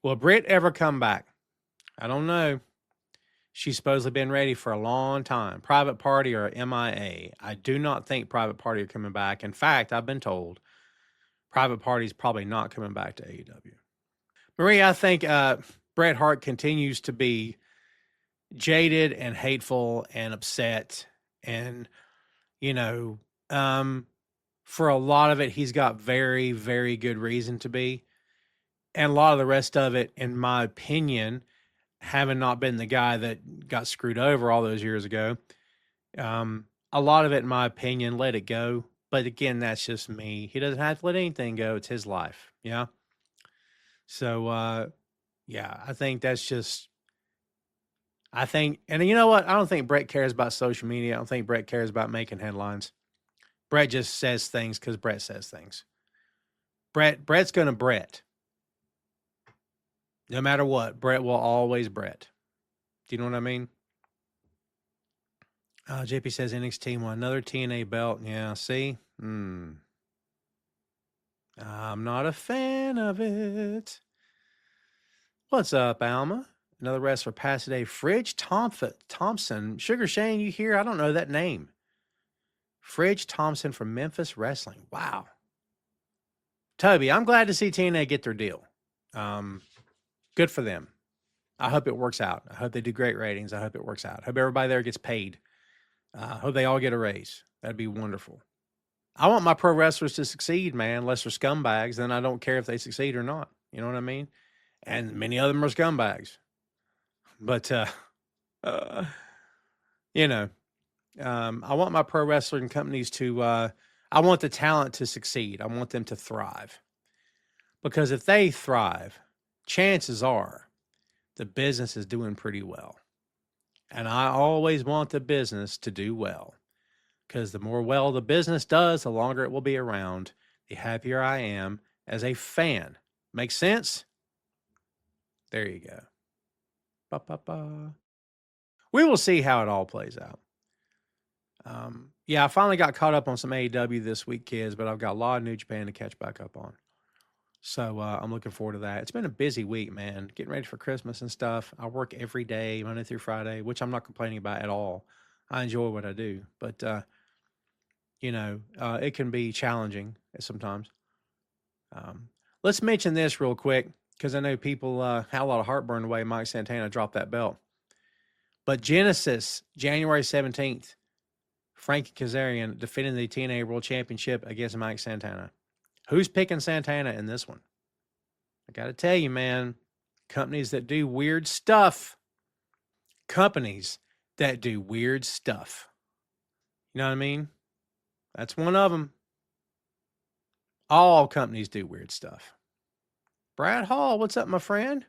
Will Britt ever come back? I don't know. She's supposedly been ready for a long time. Private Party or MIA. I do not think Private Party are coming back. In fact, I've been told Private Party is probably not coming back to AEW. Marie, I think Bret Hart continues to be jaded and hateful and upset and, For a lot of it, he's got very, very good reason to be. And a lot of the rest of it, in my opinion, having not been the guy that got screwed over all those years ago, a lot of it, in my opinion, let it go. But again, that's just me. He doesn't have to let anything go. It's his life. Yeah. So, yeah, I think that's just, and you know what? I don't think Brett cares about social media. I don't think Brett cares about making headlines. Brett just says things because Brett says things. Brett's going to Brett. No matter what, Brett will always Brett. Do you know what I mean? JP says NXT won another TNA belt. Yeah, see? I'm not a fan of it. What's up, Alma? Another wrestler passed today. Fridge Thompson. Sugar Shane, you here? I don't know that name. Fridge Thompson from Memphis Wrestling. Wow. Toby, I'm glad to see TNA get their deal. Good for them. I hope it works out. I hope they do great ratings. I hope it works out. I hope everybody there gets paid. I hope they all get a raise. That'd be wonderful. I want my pro wrestlers to succeed, man. Unless they're scumbags, then I don't care if they succeed or not. You know what I mean? And many of them are scumbags. But, you know, I want my pro wrestling companies to, I want the talent to succeed. I want them to thrive. Because if they thrive, chances are the business is doing pretty well. And I always want the business to do well. Because the more well the business does, the longer it will be around, the happier I am as a fan. Make sense? There you go. Ba-ba-ba. We will see how it all plays out. Yeah, I finally got caught up on some AEW this week, kids, but I've got a lot of New Japan to catch back up on. So I'm looking forward to that. It's been a busy week, man. Getting ready for Christmas and stuff. I work every day, Monday through Friday, which I'm not complaining about at all. I enjoy what I do. But, you know, it can be challenging sometimes. Let's mention this real quick, because I know people had a lot of heartburn the way Mike Santana dropped that belt. But Genesis, January 17th, Frankie Kazarian defending the TNA World Championship against Mike Santana. Who's picking Santana in this one? I got to tell you, man, companies that do weird stuff. Companies that do weird stuff. You know what I mean? That's one of them. All companies do weird stuff. Brad Hall, what's up, my friend?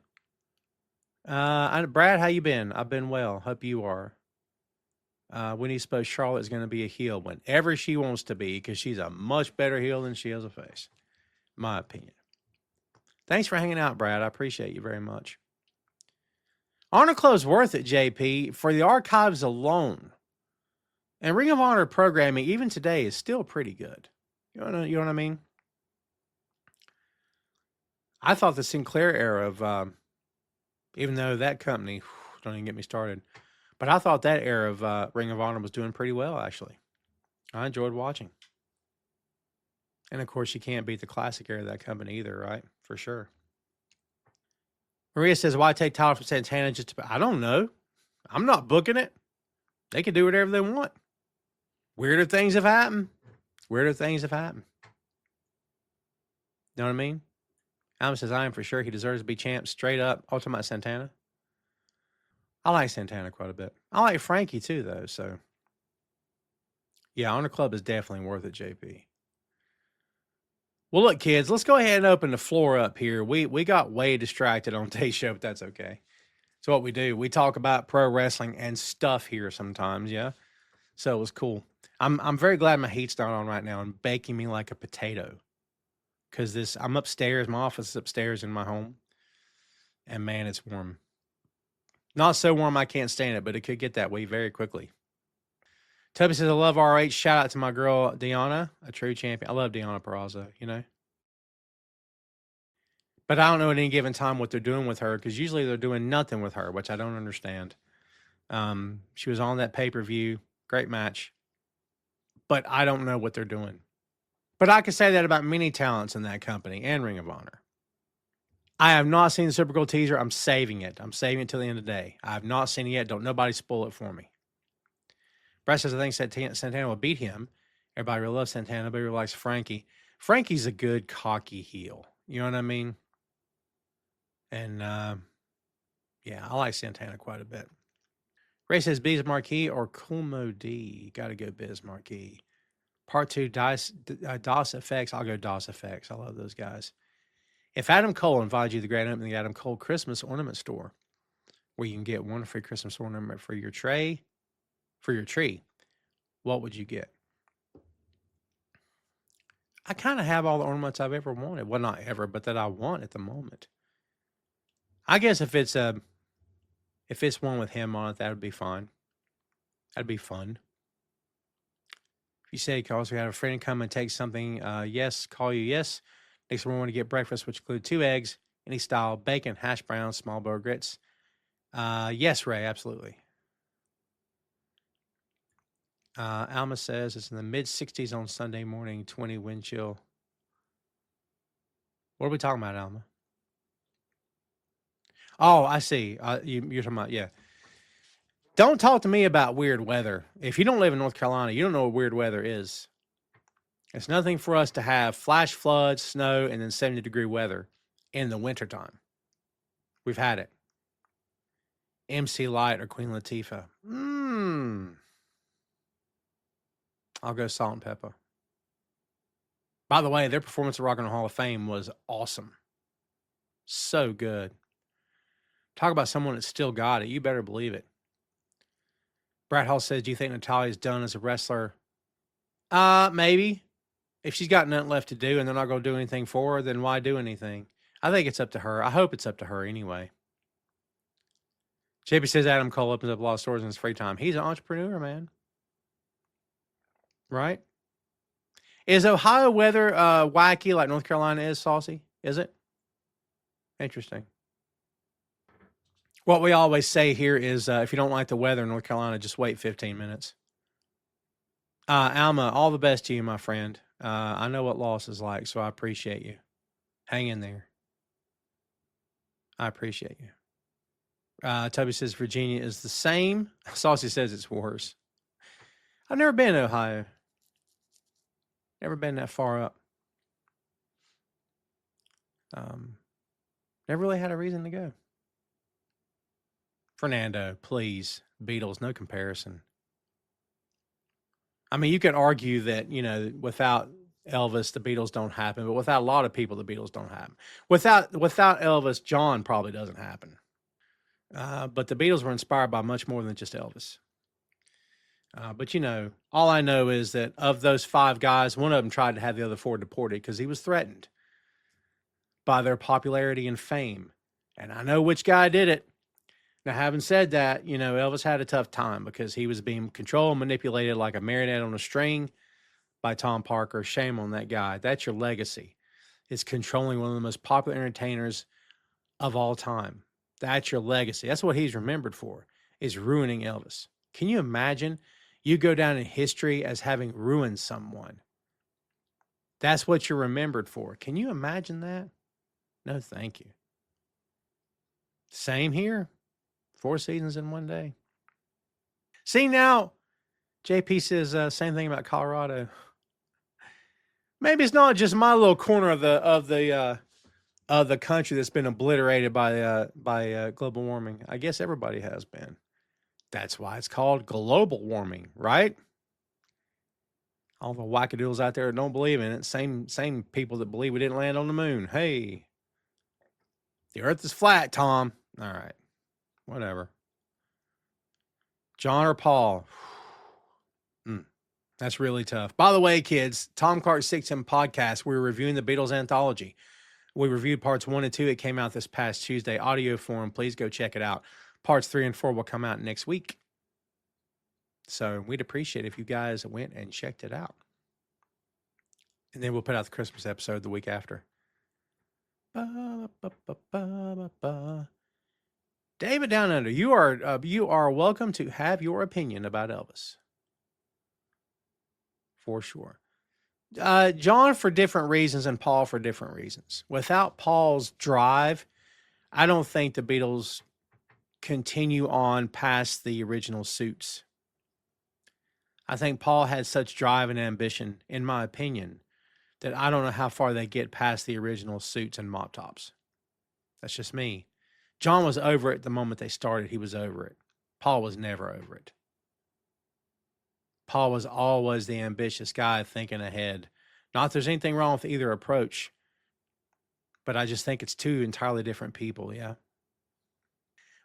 Brad, how you been? I've been well. Hope you are. When do you suppose Charlotte's going to be a heel? Whenever she wants to be, because she's a much better heel than she has a face. My opinion. Thanks for hanging out, Brad. I appreciate you very much. Honor Club's worth it, JP, for the archives alone. And Ring of Honor programming, even today, is still pretty good. You know what I mean? I thought the Sinclair era of, even though that company, don't even get me started, but I thought that era of Ring of Honor was doing pretty well, actually. I enjoyed watching. And, of course, you can't beat the classic era of that company either, right? For sure. Maria says, why take title from Santana just to... I don't know. I'm not booking it. They can do whatever they want. Weirder things have happened. Weirder things have happened. You know what I mean? Adam says, I am for sure he deserves to be champ straight up. Oh, talking about Santana? I like Santana quite a bit. I like Frankie too, though. So, yeah, Honor Club is definitely worth it, JP. Well, look, kids, let's go ahead and open the floor up here. We got way distracted on today's show, but that's okay. It's what we do. We talk about pro wrestling and stuff here sometimes, yeah? So it was cool. I'm very glad my heat's not on right now and baking me like a potato. Because I'm upstairs. My office is upstairs in my home. And, man, it's warm. Not so warm I can't stand it, but it could get that way very quickly. Toby says, I love RH. Shout out to my girl, Deanna, a true champion. I love Deanna Peraza, you know. But I don't know at any given time what they're doing with her, because usually they're doing nothing with her, which I don't understand. She was on that pay-per-view. Great match. But I don't know what they're doing. But I can say that about many talents in that company and Ring of Honor. I have not seen the Supergirl teaser. I'm saving it. I'm saving it till the end of the day. I have not seen it yet. Don't nobody spoil it for me. Brett says, I think Santana will beat him Everybody really loves Santana. Everybody really likes Frankie. Frankie's a good, cocky heel. You know what I mean? And, yeah, I like Santana quite a bit. Ray says Biz Marquis or Kulmo D. Got to go Biz Marquis. Part 2, DOS Effects. I'll go DOS Effects. I love those guys. If Adam Cole invited you to the grand opening of the Adam Cole Christmas ornament store, where you can get one free Christmas ornament for your tree, what would you get? I kind of have all the ornaments I've ever wanted. Well, not ever, but that I want at the moment. I guess if it's one with him on it, that would be fine. That'd be fun. If you say, calls, we had a friend come and take something, yes, call you, yes. Next one, we want to get breakfast, which include 2 eggs, any style, bacon, hash browns, small boiled grits. Yes, Ray, absolutely. Alma says it's in the mid-60s on Sunday morning, 20 wind chill. What are we talking about, Alma? Oh, I see. You're talking about, yeah. Don't talk to me about weird weather. If you don't live in North Carolina, you don't know what weird weather is. It's nothing for us to have flash floods, snow, and then 70-degree weather in the wintertime. We've had it. MC Light or Queen Latifah. I'll go Salt and Pepper. By the way, their performance at Rock and Roll Hall of Fame was awesome. So good. Talk about someone that still got it. You better believe it. Brad Hall says, do you think Natalia's done as a wrestler? Maybe. If she's got nothing left to do and they're not going to do anything for her, then why do anything? I think it's up to her. I hope it's up to her anyway. JP says Adam Cole opens up a lot of stores in his free time. He's an entrepreneur, man. Right? Is Ohio weather wacky like North Carolina is, Saucy? Is it? Interesting. What we always say here is if you don't like the weather in North Carolina, just wait 15 minutes. Alma, all the best to you, my friend. I know what loss is like, so I appreciate you. Hang in there. I appreciate you. Toby says Virginia is the same. Saucy says it's worse. I've never been to Ohio. Never been that far up. Never really had a reason to go. Fernando, please. Beatles, no comparison. I mean, you could argue that, you know, without Elvis, the Beatles don't happen, but without a lot of people, the Beatles don't happen. Without Elvis, John probably doesn't happen. But the Beatles were inspired by much more than just Elvis. But, you know, all I know is that of those 5 guys, one of them tried to have the other 4 deported because he was threatened by their popularity and fame. And I know which guy did it. Now, having said that, you know, Elvis had a tough time because he was being controlled and manipulated like a marionette on a string by Tom Parker. Shame on that guy. That's your legacy. It's controlling one of the most popular entertainers of all time. That's your legacy. That's what he's remembered for, is ruining Elvis. Can you imagine? You go down in history as having ruined someone. That's what you're remembered for. Can you imagine that? No, thank you. Same here. 4 seasons in one day. See now, JP says same thing about Colorado. Maybe it's not just my little corner of the country that's been obliterated by global warming. I guess everybody has been. That's why it's called global warming, right? All the wackadoodles out there that don't believe in it. Same people that believe we didn't land on the moon. Hey, the earth is flat, Tom. All right. Whatever. John or Paul? That's really tough. By the way, kids, Tom Clark's 6M podcast, we're reviewing the Beatles anthology. We reviewed parts 1 and 2. It came out this past Tuesday. Audio form. Please go check it out. Parts 3 and 4 will come out next week. So we'd appreciate if you guys went and checked it out. And then we'll put out the Christmas episode the week after. David Down Under, you are welcome to have your opinion about Elvis. For sure. John for different reasons and Paul for different reasons. Without Paul's drive, I don't think the Beatles continue on past the original suits. I think Paul had such drive and ambition, in my opinion, that I don't know how far they get past the original suits and mop tops. That's just me. John was over it the moment they started. He was over it. Paul was never over it. Paul was always the ambitious guy thinking ahead. Not that there's anything wrong with either approach, but I just think it's two entirely different people, yeah.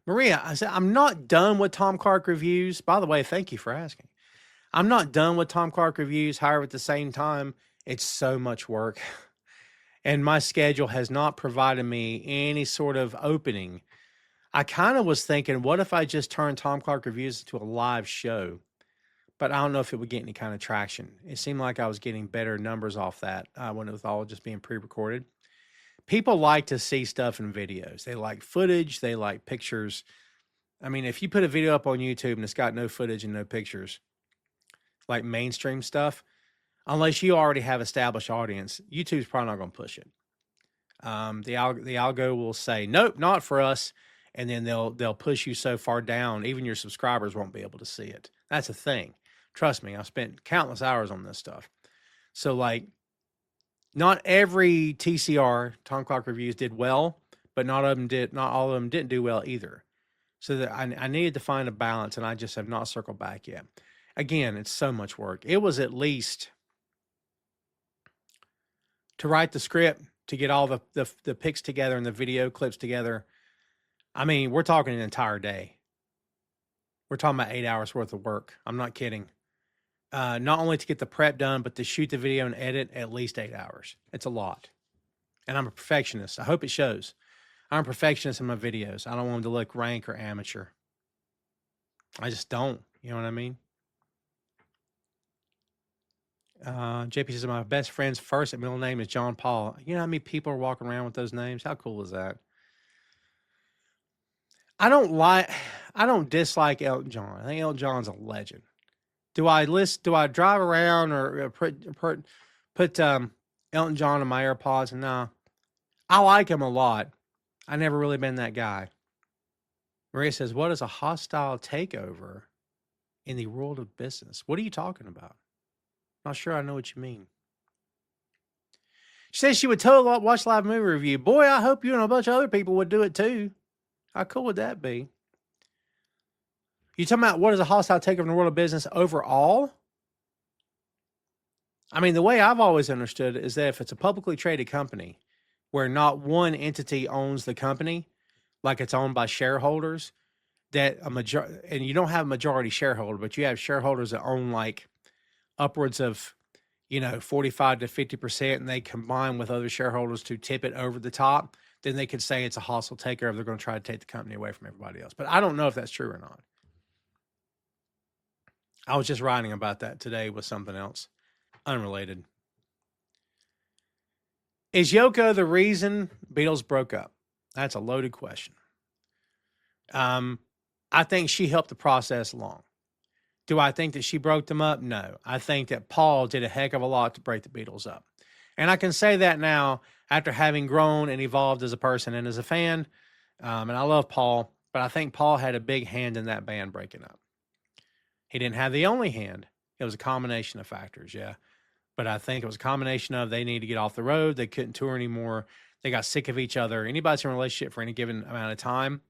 Maria, I said, I'm not done with Tom Clark reviews. By the way, thank you for asking. I'm not done with Tom Clark reviews. However, at the same time, it's so much work. And my schedule has not provided me any sort of opening. I kind of was thinking, what if I just turned Tom Clark reviews into a live show? But I don't know if it would get any kind of traction. It seemed like I was getting better numbers off that when it was all just being pre-recorded. People like to see stuff in videos. They like footage. They like pictures. I mean, if you put a video up on YouTube and it's got no footage and no pictures, like mainstream stuff, unless you already have established audience, YouTube's probably not going to push it. The algo will say, nope, not for us. And then they'll push you so far down, even your subscribers won't be able to see it. That's a thing. Trust me, I've spent countless hours on this stuff. So like, not every TCR, Tom Clark reviews, did well, but not all of them didn't do well either. So that I needed to find a balance, and I just have not circled back yet. Again, it's so much work. It was at least to write the script, to get all the pics together and the video clips together. I mean, we're talking an entire day. We're talking about 8 hours worth of work. I'm not kidding. Not only to get the prep done, but to shoot the video and edit, at least 8 hours. It's a lot. And I'm a perfectionist. I hope it shows. I'm a perfectionist in my videos. I don't want them to look rank or amateur. I just don't. You know what I mean? JP says, my best friend's first and middle name is John Paul. You know how many people are walking around with those names? How cool is that? I don't dislike Elton John. I think Elton John's a legend. Do I drive around or put Elton John in my AirPods? No. I like him a lot. I never really been that guy. Maria says, what is a hostile takeover in the world of business? What are you talking about? Not sure I know what you mean. She says she would totally watch live movie review. Boy, I hope you and a bunch of other people would do it too. How cool would that be? You talking about what is a hostile takeover in the world of business overall? I mean, the way I've always understood it is that if it's a publicly traded company where not one entity owns the company, like it's owned by shareholders, that and you don't have a majority shareholder, but you have shareholders that own like upwards of, 45 to 50%, and they combine with other shareholders to tip it over the top, then they could say it's a hostile takeover. They're going to try to take the company away from everybody else. But I don't know if that's true or not. I was just writing about that today with something else, unrelated. Is Yoko the reason Beatles broke up? That's a loaded question. I think she helped the process along. Do I think that she broke them up? No. I think that Paul did a heck of a lot to break the Beatles up. And I can say that now after having grown and evolved as a person and as a fan. And I love Paul, but I think Paul had a big hand in that band breaking up. He didn't have the only hand. It was a combination of factors, yeah. But I think it was a combination of they needed to get off the road. They couldn't tour anymore. They got sick of each other. Anybody's in a relationship for any given amount of time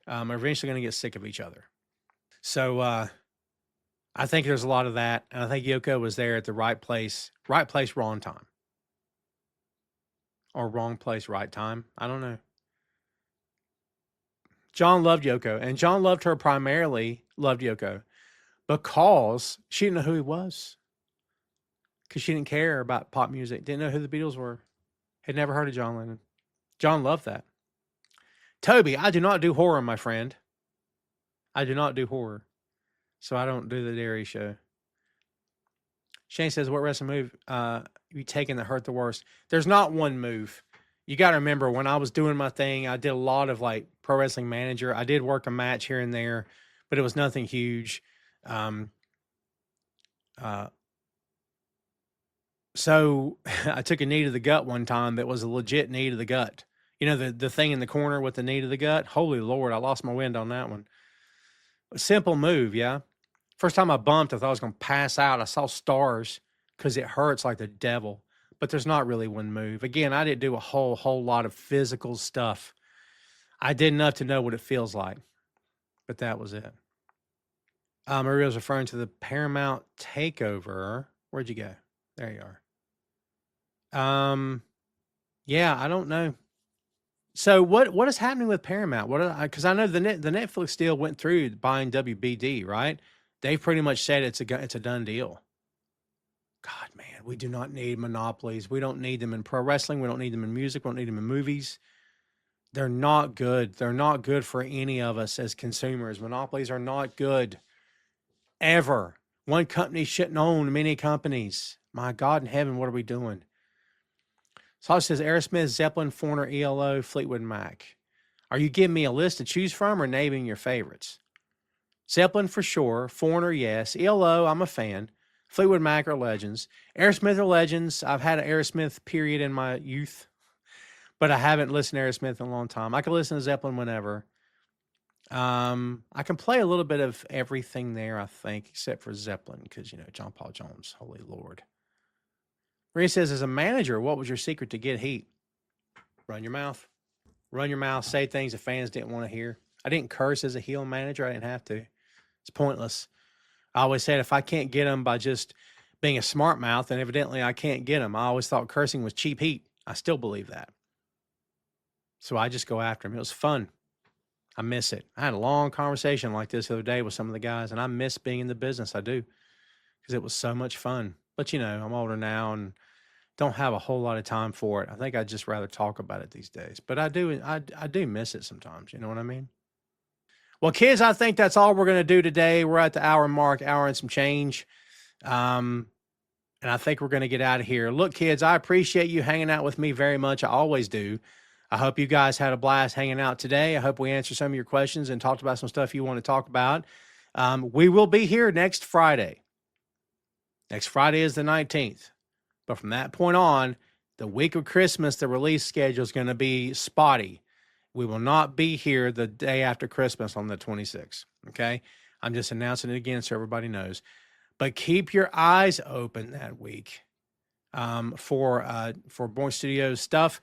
are eventually going to get sick of each other. So I think there's a lot of that. And I think Yoko was there at the right place, wrong time. Or wrong place, right time. I don't know. John loved Yoko. And John loved Yoko because she didn't know who he was. Because she didn't care about pop music. Didn't know who the Beatles were. Had never heard of John Lennon. John loved that. Toby, I do not do horror, my friend. I do not do horror. So I don't do the Dairy Show. Shane says, what wrestling move you taking that hurt the worst? There's not one move. You got to remember, when I was doing my thing, I did a lot of like Pro Wrestling Manager. I did work a match here and there, but it was nothing huge. So I took a knee to the gut one time that was a legit knee to the gut. You know, the thing in the corner with the knee to the gut? Holy Lord, I lost my wind on that one. A simple move, yeah. First time I bumped, I thought I was going to pass out. I saw stars because it hurts like the devil, but there's not really one move. Again, I didn't do a whole lot of physical stuff. I did enough to know what it feels like, but that was it. Maria was referring to the Paramount takeover. Where'd you go? There you are. Yeah, I don't know. So what is happening with Paramount? Because I know the Netflix deal went through buying WBD, right? They've pretty much said it's a done deal. God, man, we do not need monopolies. We don't need them in pro wrestling. We don't need them in music. We don't need them in movies. They're not good. They're not good for any of us as consumers. Monopolies are not good. Ever. One company shouldn't own many companies. My God in heaven, what are we doing? So it says Aerosmith, Zeppelin, Foreigner, ELO, Fleetwood Mac. Are you giving me a list to choose from or naming your favorites? Zeppelin for sure. Foreigner, yes. ELO, I'm a fan. Fleetwood Mac are legends. Aerosmith are legends. I've had an Aerosmith period in my youth, but I haven't listened to Aerosmith in a long time. I can listen to Zeppelin whenever. I can play a little bit of everything there, I think, except for Zeppelin, because, John Paul Jones, holy Lord. Maria says, as a manager, what was your secret to get heat? Run your mouth. Run your mouth. Say things the fans didn't want to hear. I didn't curse as a heel manager. I didn't have to. It's pointless. I always said if I can't get them by just being a smart mouth, then evidently I can't get them. I always thought cursing was cheap heat. I still believe that. So I just go after them. It was fun. I miss it. I had a long conversation like this the other day with some of the guys, and I miss being in the business. I do, because it was so much fun. But, I'm older now and don't have a whole lot of time for it. I think I'd just rather talk about it these days. But I do miss it sometimes. You know what I mean? Well, kids, I think that's all we're going to do today. We're at the hour mark, hour and some change. And I think we're going to get out of here. Look, kids, I appreciate you hanging out with me very much. I always do. I hope you guys had a blast hanging out today. I hope we answered some of your questions and talked about some stuff you want to talk about. We will be here next Friday. Next Friday is the 19th. But from that point on, the week of Christmas, the release schedule is going to be spotty. We will not be here the day after Christmas on the 26th. Okay? I'm just announcing it again so everybody knows. But keep your eyes open that week for Boink Studios stuff.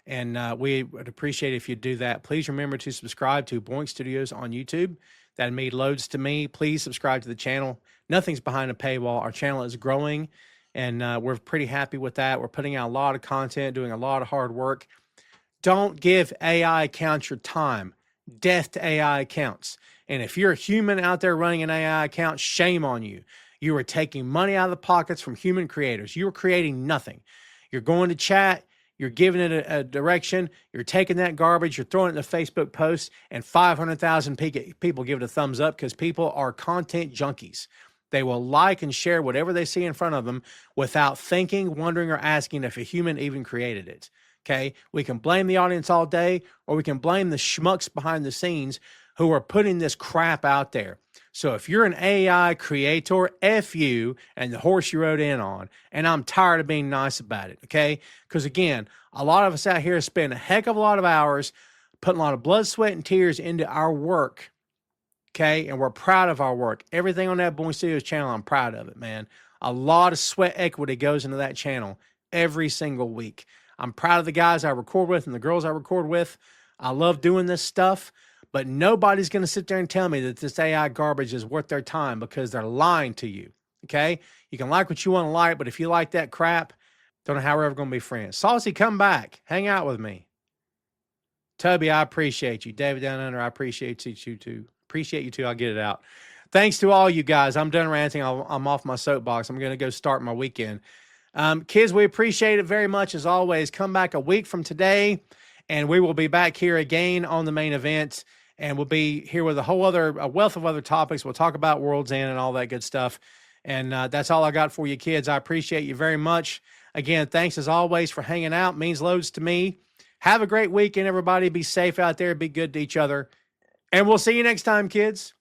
And we would appreciate if you do that. Please remember to subscribe to Boink Studios on YouTube. That made loads to me. Please subscribe to the channel. Nothing's behind a paywall. Our channel is growing, and we're pretty happy with that. We're putting out a lot of content, doing a lot of hard work. Don't give AI accounts your time. Death to AI accounts. And if you're a human out there running an AI account, shame on you. You are taking money out of the pockets from human creators. You are creating nothing. You're going to chat. You're giving it a direction. You're taking that garbage. You're throwing it in a Facebook post, and 500,000 people give it a thumbs up because people are content junkies. They will like and share whatever they see in front of them without thinking, wondering, or asking if a human even created it. Okay? We can blame the audience all day, or we can blame the schmucks behind the scenes who are putting this crap out there. So if you're an AI creator, F you and the horse you rode in on. And I'm tired of being nice about it, okay? Because again, a lot of us out here spend a heck of a lot of hours putting a lot of blood, sweat, and tears into our work, okay? And we're proud of our work. Everything on that Boink Studios channel, I'm proud of it, man. A lot of sweat equity goes into that channel every single week. I'm proud of the guys I record with and the girls I record with. I love doing this stuff. But nobody's going to sit there and tell me that this AI garbage is worth their time because they're lying to you, okay? You can like what you want to like, but if you like that crap, don't know how we're ever going to be friends. Saucy, come back. Hang out with me. Toby, I appreciate you. David Down Under, I appreciate you too. Appreciate you too. I'll get it out. Thanks to all you guys. I'm done ranting. I'm off my soapbox. I'm going to go start my weekend. Kids, we appreciate it very much as always. Come back a week from today, and we will be back here again on the main event. And we'll be here with a wealth of other topics. We'll talk about World's End and all that good stuff. And that's all I got for you, kids. I appreciate you very much. Again, thanks as always for hanging out. It means loads to me. Have a great weekend, everybody. Be safe out there. Be good to each other. And we'll see you next time, kids.